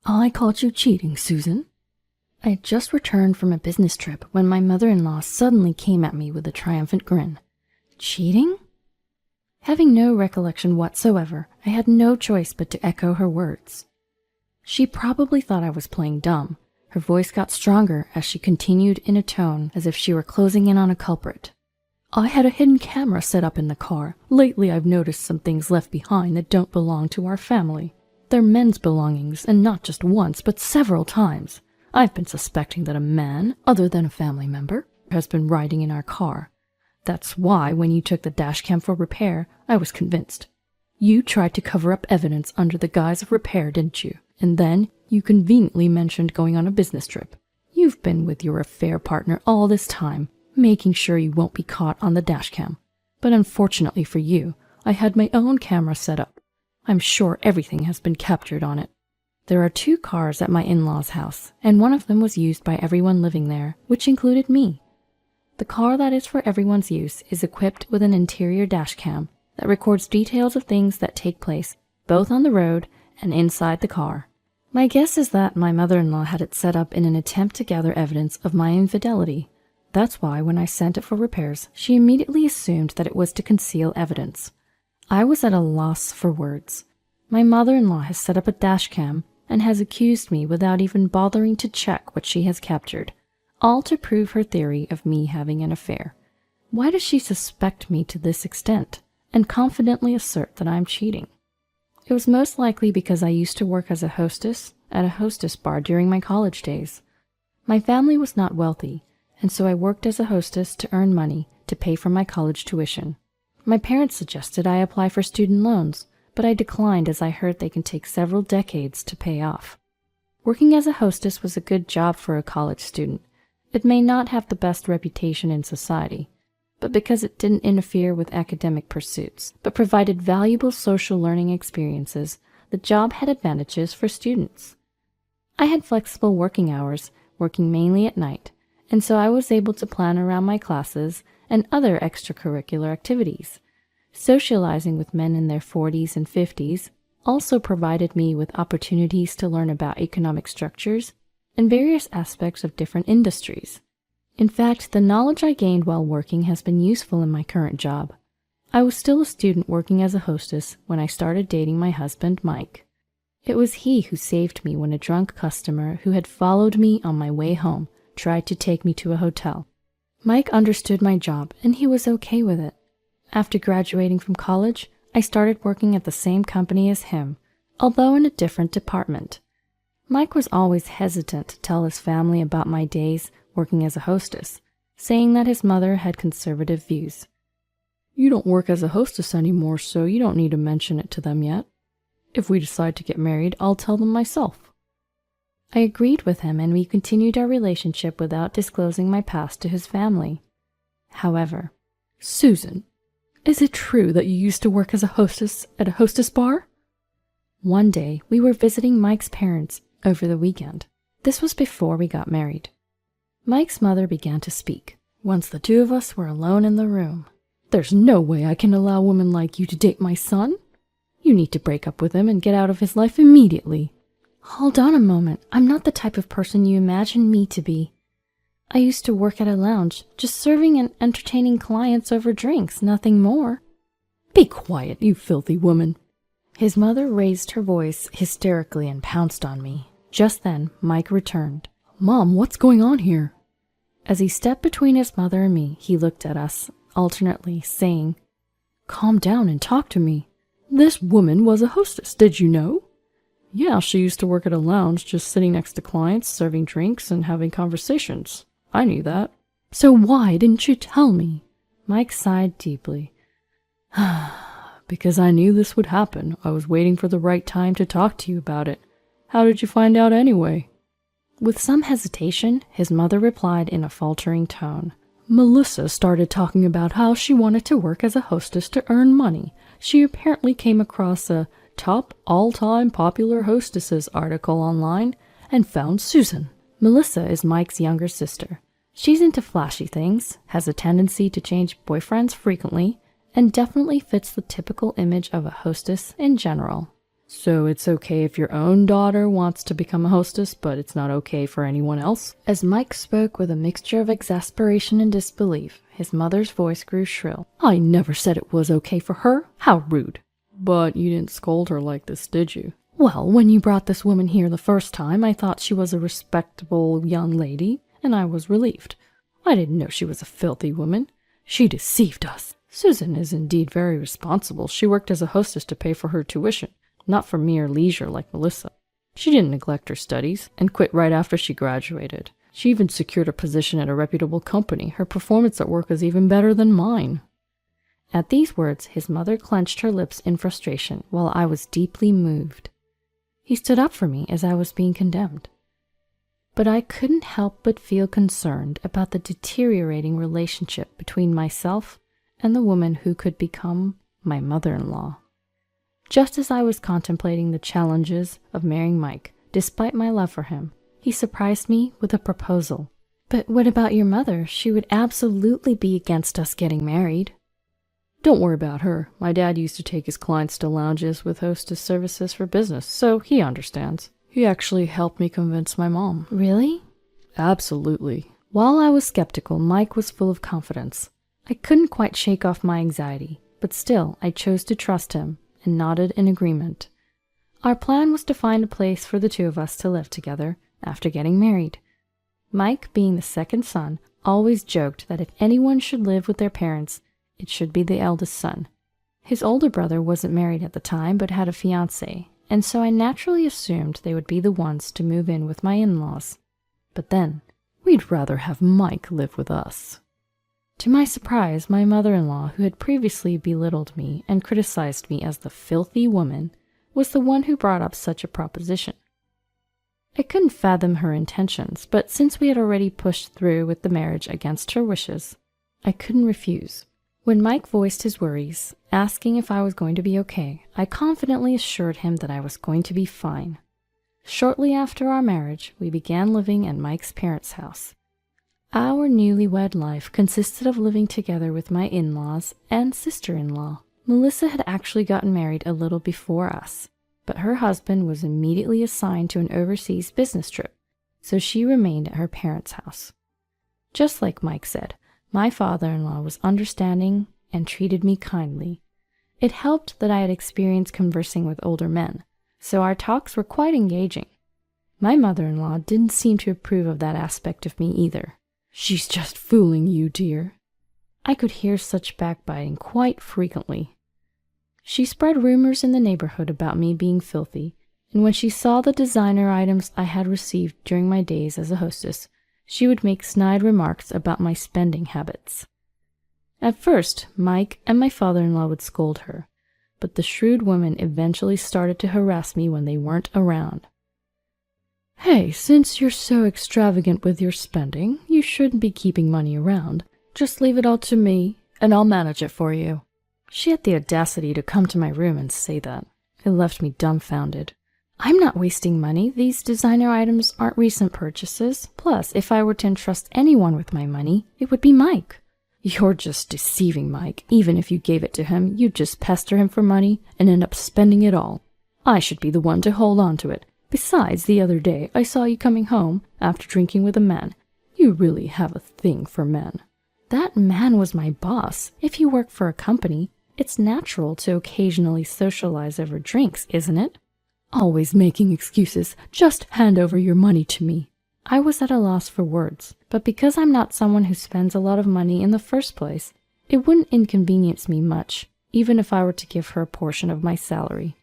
I caught you cheating, Susan. I had just returned from a business trip when my mother-in-law suddenly came at me with a triumphant grin. Cheating? Having no recollection whatsoever, I had no choice but to echo her words. She probably thought I was playing dumb. Her voice got stronger as she continued in a tone as if she were closing in on a culprit. I had a hidden camera set up in the car. Lately I've noticed some things left behind that don't belong to our family. They're men's belongings, and not just once, but several times. I've been suspecting that a man, other than a family member, has been riding in our car. That's why, when you took the dashcam for repair, I was convinced. You tried to cover up evidence under the guise of repair, didn't you? And then you conveniently mentioned going on a business trip. You've been with your affair partner all this time, making sure you won't be caught on the dashcam. But unfortunately for you, I had my own camera set up. I'm sure everything has been captured on it. There are 2 cars at my in-laws' house, and one of them was used by everyone living there, which included me. The car that is for everyone's use is equipped with an interior dashcam that records details of things that take place both on the road and inside the car. My guess is that my mother-in-law had it set up in an attempt to gather evidence of my infidelity. That's why when I sent it for repairs, she immediately assumed that it was to conceal evidence. I was at a loss for words. My mother-in-law has set up a dashcam and has accused me without even bothering to check what she has captured, all to prove her theory of me having an affair. Why does she suspect me to this extent and confidently assert that I'm cheating? It was most likely because I used to work as a hostess at a hostess bar during my college days. My family was not wealthy, and so I worked as a hostess to earn money to pay for my college tuition. My parents suggested I apply for student loans, but I declined as I heard they can take several decades to pay off. Working as a hostess was a good job for a college student. It may not have the best reputation in society, but because it didn't interfere with academic pursuits, but provided valuable social learning experiences, the job had advantages for students. I had flexible working hours, working mainly at night, and so I was able to plan around my classes and other extracurricular activities. Socializing with men in their 40s and 50s also provided me with opportunities to learn about economic structures and various aspects of different industries. In fact, the knowledge I gained while working has been useful in my current job. I was still a student working as a hostess when I started dating my husband, Mike. It was he who saved me when a drunk customer who had followed me on my way home tried to take me to a hotel. Mike understood my job, and he was okay with it. After graduating from college, I started working at the same company as him, although in a different department. Mike was always hesitant to tell his family about my days working as a hostess, saying that his mother had conservative views. You don't work as a hostess anymore, so you don't need to mention it to them yet. If we decide to get married, I'll tell them myself. I agreed with him, and we continued our relationship without disclosing my past to his family. However, Susan, is it true that you used to work as a hostess at a hostess bar? One day, we were visiting Mike's parents over the weekend. This was before we got married. Mike's mother began to speak, once the 2 of us were alone in the room. There's no way I can allow a woman like you to date my son. You need to break up with him and get out of his life immediately. Hold on a moment. I'm not the type of person you imagine me to be. I used to work at a lounge, just serving and entertaining clients over drinks, nothing more. Be quiet, you filthy woman. His mother raised her voice hysterically and pounced on me. Just then, Mike returned. Mom, what's going on here? As he stepped between his mother and me, he looked at us alternately, saying, Calm down and talk to me. This woman was a hostess, did you know? Yeah, she used to work at a lounge, just sitting next to clients, serving drinks, and having conversations. I knew that. So why didn't you tell me? Mike sighed deeply. Because I knew this would happen. I was waiting for the right time to talk to you about it. How did you find out anyway? With some hesitation, his mother replied in a faltering tone. Melissa started talking about how she wanted to work as a hostess to earn money. She apparently came across a top all-time popular hostesses article online and found Susan. Melissa is Mike's younger sister. She's into flashy things, has a tendency to change boyfriends frequently, and definitely fits the typical image of a hostess in general. So it's okay if your own daughter wants to become a hostess, but it's not okay for anyone else? As Mike spoke with a mixture of exasperation and disbelief, his mother's voice grew shrill. I never said it was okay for her. How rude. But you didn't scold her like this, did you? Well, when you brought this woman here the first time, I thought she was a respectable young lady, and I was relieved. I didn't know she was a filthy woman. She deceived us. Susan is indeed very responsible. She worked as a hostess to pay for her tuition, not for mere leisure like Melissa. She didn't neglect her studies and quit right after she graduated. She even secured a position at a reputable company. Her performance at work is even better than mine. At these words, his mother clenched her lips in frustration, while I was deeply moved. He stood up for me as I was being condemned. But I couldn't help but feel concerned about the deteriorating relationship between myself and the woman who could become my mother-in-law. Just as I was contemplating the challenges of marrying Mike, despite my love for him, he surprised me with a proposal. But what about your mother? She would absolutely be against us getting married. Don't worry about her. My dad used to take his clients to lounges with hostess services for business, so he understands. He actually helped me convince my mom. Really? Absolutely. While I was skeptical, Mike was full of confidence. I couldn't quite shake off my anxiety, but still I chose to trust him and nodded in agreement. Our plan was to find a place for the two of us to live together after getting married. Mike, being the second son, always joked that if anyone should live with their parents, it should be the eldest son. His older brother wasn't married at the time but had a fiancée, and so I naturally assumed they would be the ones to move in with my in-laws. But then, we'd rather have Mike live with us. To my surprise, my mother-in-law, who had previously belittled me and criticized me as the filthy woman, was the one who brought up such a proposition. I couldn't fathom her intentions, but since we had already pushed through with the marriage against her wishes, I couldn't refuse. When Mike voiced his worries, asking if I was going to be okay, I confidently assured him that I was going to be fine. Shortly after our marriage, we began living at Mike's parents' house. Our newlywed life consisted of living together with my in-laws and sister-in-law. Melissa had actually gotten married a little before us, but her husband was immediately assigned to an overseas business trip, so she remained at her parents' house. Just like Mike said, my father-in-law was understanding and treated me kindly. It helped that I had experience conversing with older men, so our talks were quite engaging. My mother-in-law didn't seem to approve of that aspect of me either. She's just fooling you, dear. I could hear such backbiting quite frequently. She spread rumors in the neighborhood about me being filthy, and when she saw the designer items I had received during my days as a hostess, she would make snide remarks about my spending habits. At first, Mike and my father-in-law would scold her, but the shrewd woman eventually started to harass me when they weren't around. Hey, since you're so extravagant with your spending, you shouldn't be keeping money around. Just leave it all to me, and I'll manage it for you. She had the audacity to come to my room and say that. It left me dumbfounded. I'm not wasting money. These designer items aren't recent purchases. Plus, if I were to entrust anyone with my money, it would be Mike. You're just deceiving Mike. Even if you gave it to him, you'd just pester him for money and end up spending it all. I should be the one to hold on to it. Besides, the other day, I saw you coming home after drinking with a man. You really have a thing for men. That man was my boss. If you work for a company, it's natural to occasionally socialize over drinks, isn't it? Always making excuses. Just hand over your money to me. I was at a loss for words, but because I'm not someone who spends a lot of money in the first place, it wouldn't inconvenience me much, even if I were to give her a portion of my salary.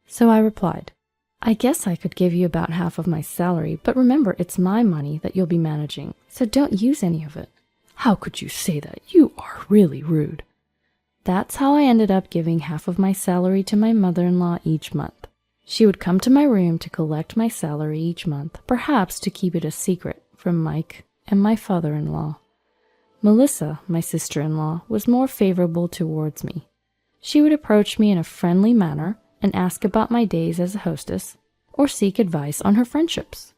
So I replied, I guess I could give you about half of my salary, but remember, it's my money that you'll be managing, so don't use any of it. How could you say that? You are really rude. That's how I ended up giving half of my salary to my mother-in-law each month. She would come to my room to collect my salary each month, perhaps to keep it a secret from Mike and my father-in-law. Melissa, my sister-in-law, was more favorable towards me. She would approach me in a friendly manner and ask about my days as a hostess, or seek advice on her friendships.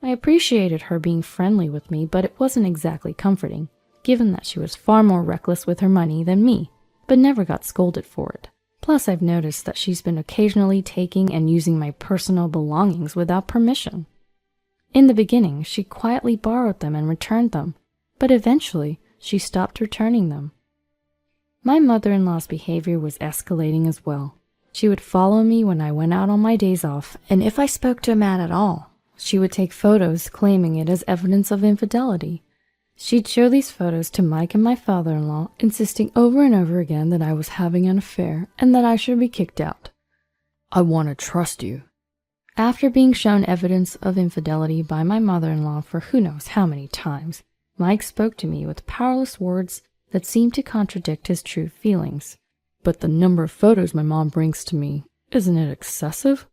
I appreciated her being friendly with me, but it wasn't exactly comforting, given that she was far more reckless with her money than me, but never got scolded for it. Plus, I've noticed that she's been occasionally taking and using my personal belongings without permission. In the beginning, she quietly borrowed them and returned them, but eventually, she stopped returning them. My mother-in-law's behavior was escalating as well. She would follow me when I went out on my days off, and if I spoke to a man at all, she would take photos claiming it as evidence of infidelity. She'd show these photos to Mike and my father-in-law, insisting over and over again that I was having an affair and that I should be kicked out. I want to trust you. After being shown evidence of infidelity by my mother-in-law for who knows how many times, Mike spoke to me with powerless words that seemed to contradict his true feelings. But the number of photos my mom brings to me, isn't it excessive?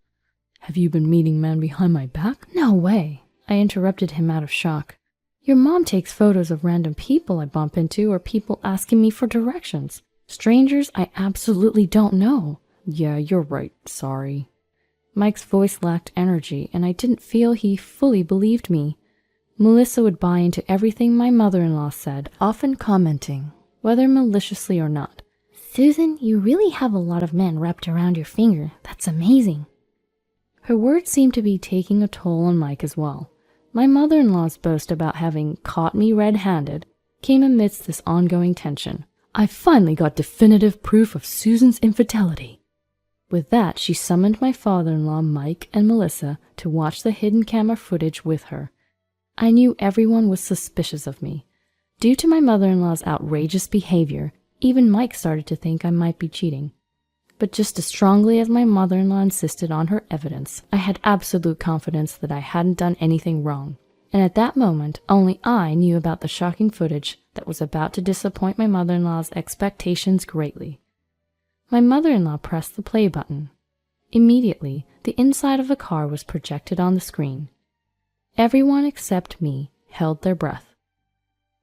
Have you been meeting men behind my back? No way, I interrupted him out of shock. Your mom takes photos of random people I bump into or people asking me for directions. Strangers I absolutely don't know. Yeah, you're right, sorry. Mike's voice lacked energy, and I didn't feel he fully believed me. Melissa would buy into everything my mother-in-law said, often commenting, whether maliciously or not, "Susan, you really have a lot of men wrapped around your finger. That's amazing." Her words seemed to be taking a toll on Mike as well. My mother-in-law's boast about having caught me red-handed came amidst this ongoing tension. I finally got definitive proof of Susan's infidelity. With that, she summoned my father-in-law, Mike, and Melissa to watch the hidden camera footage with her. I knew everyone was suspicious of me. Due to my mother-in-law's outrageous behavior, even Mike started to think I might be cheating. But just as strongly as my mother-in-law insisted on her evidence, I had absolute confidence that I hadn't done anything wrong. And at that moment, only I knew about the shocking footage that was about to disappoint my mother-in-law's expectations greatly. My mother-in-law pressed the play button. Immediately, the inside of a car was projected on the screen. Everyone except me held their breath.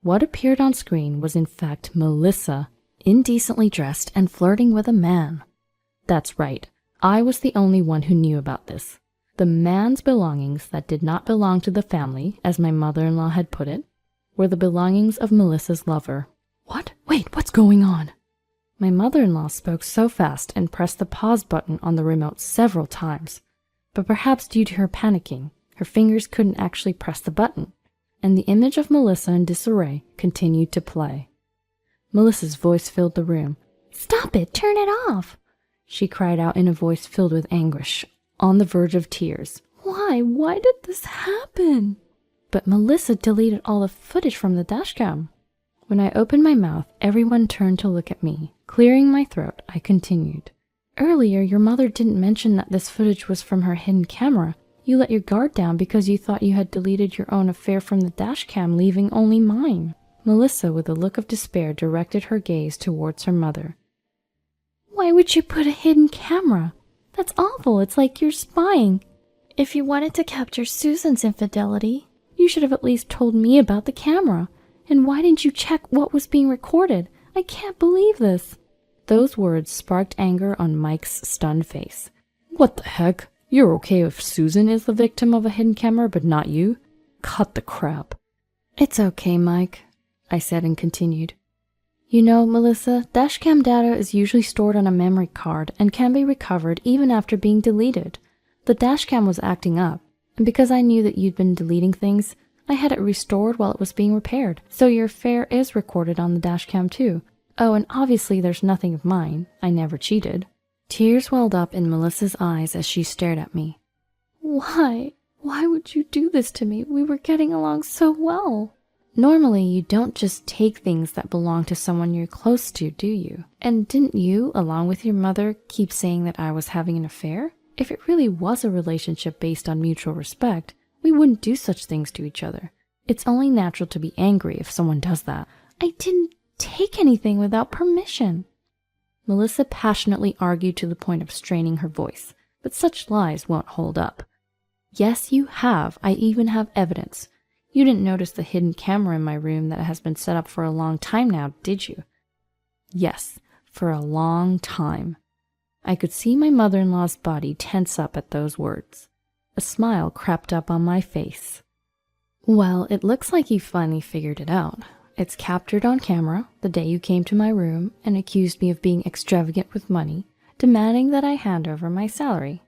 What appeared on screen was in fact Melissa, indecently dressed and flirting with a man. That's right, I was the only one who knew about this. The man's belongings that did not belong to the family, as my mother-in-law had put it, were the belongings of Melissa's lover. What? Wait, what's going on? My mother-in-law spoke so fast and pressed the pause button on the remote several times. But perhaps due to her panicking, her fingers couldn't actually press the button, and the image of Melissa in disarray continued to play. Melissa's voice filled the room. "Stop it! Turn it off!" she cried out in a voice filled with anguish, on the verge of tears. Why? Why did this happen? But Melissa deleted all the footage from the dashcam. When I opened my mouth, everyone turned to look at me. Clearing my throat, I continued. Earlier, your mother didn't mention that this footage was from her hidden camera. You let your guard down because you thought you had deleted your own affair from the dashcam, leaving only mine. Melissa, with a look of despair, directed her gaze towards her mother. Why would you put a hidden camera? That's awful. It's like you're spying. If you wanted to capture Susan's infidelity, you should have at least told me about the camera. And why didn't you check what was being recorded? I can't believe this. Those words sparked anger on Mike's stunned face. What the heck? You're okay if Susan is the victim of a hidden camera, but not you? Cut the crap. It's okay, Mike, I said and continued. You know, Melissa, dashcam data is usually stored on a memory card and can be recovered even after being deleted. The dashcam was acting up, and because I knew that you'd been deleting things, I had it restored while it was being repaired, so your affair is recorded on the dashcam too. Oh, and obviously there's nothing of mine. I never cheated. Tears welled up in Melissa's eyes as she stared at me. Why? Why would you do this to me? We were getting along so well. Normally, you don't just take things that belong to someone you're close to, do you? And didn't you, along with your mother, keep saying that I was having an affair? If it really was a relationship based on mutual respect, we wouldn't do such things to each other. It's only natural to be angry if someone does that. I didn't take anything without permission. Melissa passionately argued to the point of straining her voice, but such lies won't hold up. Yes, you have. I even have evidence. You didn't notice the hidden camera in my room that has been set up for a long time now, did you? Yes, for a long time. I could see my mother-in-law's body tense up at those words. A smile crept up on my face. Well, it looks like you finally figured it out. It's captured on camera the day you came to my room and accused me of being extravagant with money, demanding that I hand over my salary.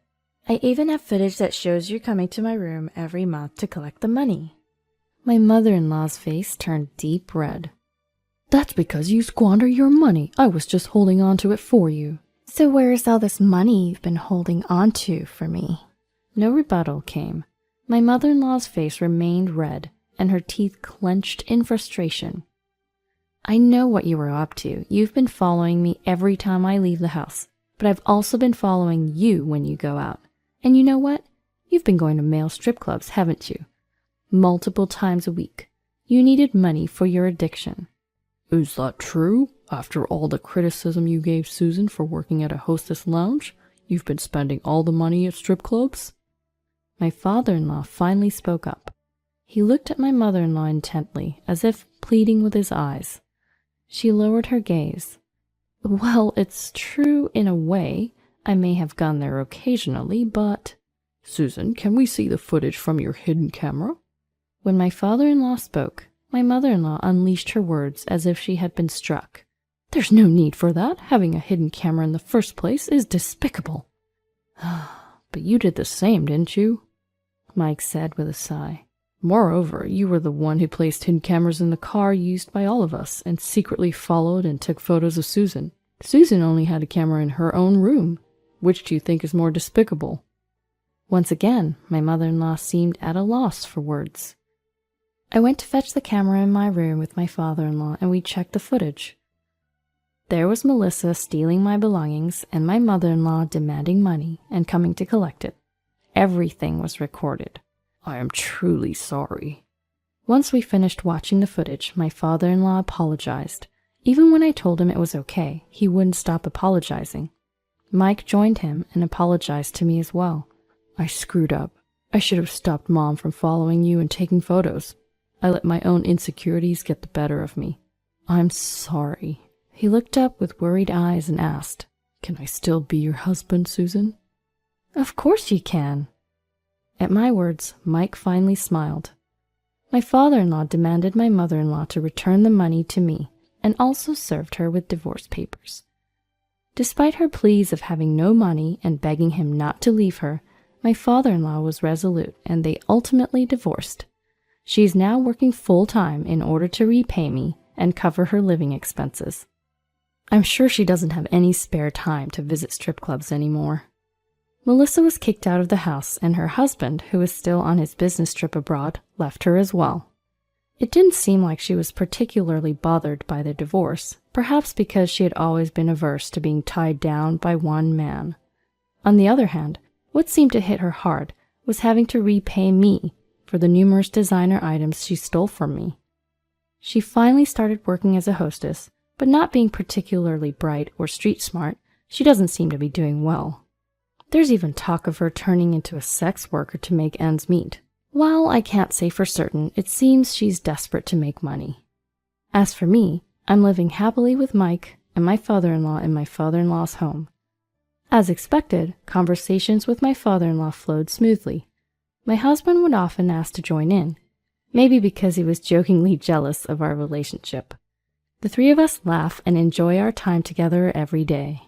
I even have footage that shows you coming to my room every month to collect the money. My mother-in-law's face turned deep red. That's because you squander your money. I was just holding on to it for you. So where's all this money you've been holding on to for me? No rebuttal came. My mother-in-law's face remained red, and her teeth clenched in frustration. I know what you were up to. You've been following me every time I leave the house, but I've also been following you when you go out. And you know what? You've been going to male strip clubs, haven't you? Multiple times a week. You needed money for your addiction. Is that true? After all the criticism you gave Susan for working at a hostess lounge, you've been spending all the money at strip clubs? My father-in-law finally spoke up. He looked at my mother-in-law intently, as if pleading with his eyes. She lowered her gaze. Well, it's true in a way. I may have gone there occasionally, but... Susan, can we see the footage from your hidden camera? When my father-in-law spoke, my mother-in-law unleashed her words as if she had been struck. There's no need for that. Having a hidden camera in the first place is despicable. But you did the same, didn't you? Mike said with a sigh. Moreover, you were the one who placed hidden cameras in the car used by all of us and secretly followed and took photos of Susan. Susan only had a camera in her own room. Which do you think is more despicable? Once again, my mother-in-law seemed at a loss for words. I went to fetch the camera in my room with my father-in-law, and we checked the footage. There was Melissa stealing my belongings and my mother-in-law demanding money and coming to collect it. Everything was recorded. I am truly sorry. Once we finished watching the footage, my father-in-law apologized. Even when I told him it was okay, he wouldn't stop apologizing. Mike joined him and apologized to me as well. I screwed up. I should have stopped Mom from following you and taking photos. I let my own insecurities get the better of me. I'm sorry. He looked up with worried eyes and asked, Can I still be your husband, Susan? Of course you can. At my words, Mike finally smiled. My father-in-law demanded my mother-in-law to return the money to me and also served her with divorce papers. Despite her pleas of having no money and begging him not to leave her, my father-in-law was resolute and they ultimately divorced. She is now working full-time in order to repay me and cover her living expenses. I'm sure she doesn't have any spare time to visit strip clubs anymore. Melissa was kicked out of the house and her husband, who was still on his business trip abroad, left her as well. It didn't seem like she was particularly bothered by the divorce, perhaps because she had always been averse to being tied down by one man. On the other hand, what seemed to hit her hard was having to repay me for the numerous designer items she stole from me. She finally started working as a hostess, but not being particularly bright or street smart, she doesn't seem to be doing well. There's even talk of her turning into a sex worker to make ends meet. While I can't say for certain, it seems she's desperate to make money. As for me, I'm living happily with Mike and my father-in-law in my father-in-law's home. As expected, conversations with my father-in-law flowed smoothly. My husband would often ask to join in, maybe because he was jokingly jealous of our relationship. The three of us laugh and enjoy our time together every day.